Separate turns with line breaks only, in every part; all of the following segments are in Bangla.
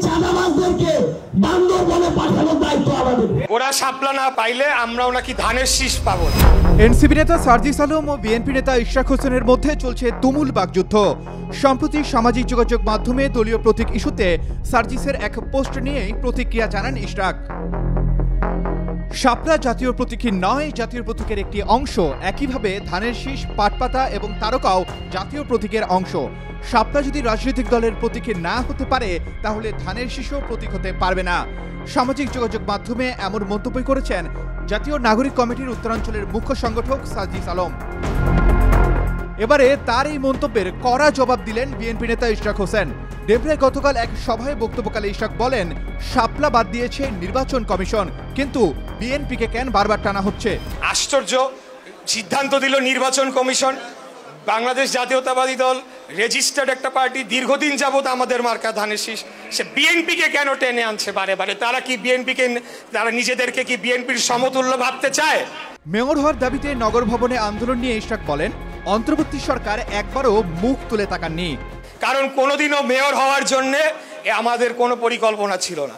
চাঁদাবাজদেরকে বান্দরবনে পাঠানোর দায়িত্ব আমাদের।
ওরা শাপলা না পাইলে আমরাও নাকি ধানের শীষ পাবো।
এনসিপি নেতা সার্জিস আলম ও বিএনপি নেতা ইশরাক হোসেনের মধ্যে চলছে তুমুল বাকযুদ্ধ। সম্প্রতি সামাজিক যোগাযোগ মাধ্যমে দলীয় প্রতীক ইস্যুতে সার্জিসের এক পোস্ট নিয়েই প্রতিক্রিয়া জানান ইশরাক। শাপলা জাতীয় প্রতীকী নয়, জাতীয় প্রতীকের একটি অংশ। একইভাবে ধানের শীষ, পাটপাতা এবং তারকাও জাতীয় প্রতীকের অংশ। শাপলা যদি রাজনৈতিক দলের প্রতীকে না হতে পারে তাহলে ধানের শীষও প্রতীক হতে পারবে না। সামাজিক যোগাযোগ মাধ্যমে এমন মন্তব্য করেছেন জাতীয় নাগরিক কমিটির উত্তরাঞ্চলের মুখ্য সংগঠক সার্জিস আলম। এবারে তার এই মন্তব্যের কড়া জবাব দিলেন বিএনপি নেতা ইশরাক হোসেন। ডেবরায় গতকাল এক সভায় বক্তব্যকালে ইশরাক বলেন, শাপলা বাদ দিয়েছে নির্বাচন কমিশন, কিন্তু বিএনপিকে কেন বারবার টানা হচ্ছে?
আশ্চর্য সিদ্ধান্ত দিল নির্বাচন কমিশন। বাংলাদেশ জাতীয়তাবাদী দল রেজিস্টার্ড একটা পার্টি, দীর্ঘদিন যাবৎ আমাদের মার্কা ধানের শীষ। সে বিএনপিকে কেন টেনে আনছে বারে বারে? তারা কি বিএনপিকে, তারা নিজেদেরকে কি বিএনপির সমতুল্য ভাবতে চায়?
মেয়র হওয়ার দাবিতে নগর ভবনে আন্দোলন নিয়ে ইশরাক বলেন, অন্তর্বর্তী সরকার একবারও মুখ তুলে তাকাননি।
কারণ কোনোদিনও মেয়র হওয়ার জন্যে আমাদের কোনো পরিকল্পনা ছিল না।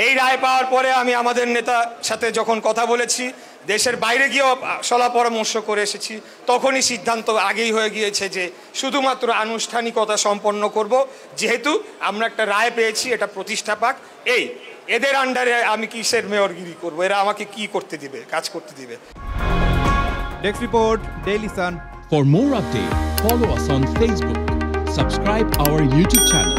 এই রায় পাওয়ার পরে আমি আমাদের নেতার সাথে যখন কথা বলেছি, দেশের বাইরে গিয়েও সলা পরামর্শ করে এসেছি, তখনই সিদ্ধান্ত আগেই হয়ে গিয়েছে যে শুধুমাত্র আনুষ্ঠানিকতা সম্পন্ন করব। যেহেতু আমরা একটা রায় পেয়েছি, এটা প্রতিষ্ঠা পাক। এদের আন্ডারে আমি কিসের মেয়রগিরি করব? এরা আমাকে কি করতে দিবে, কাজ করতে দিবে?
Desk report, Daily Sun.
For more updates, follow us on Facebook. Subscribe our YouTube channel.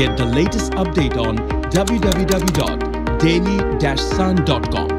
Get the latest update on www.daily-sun.com.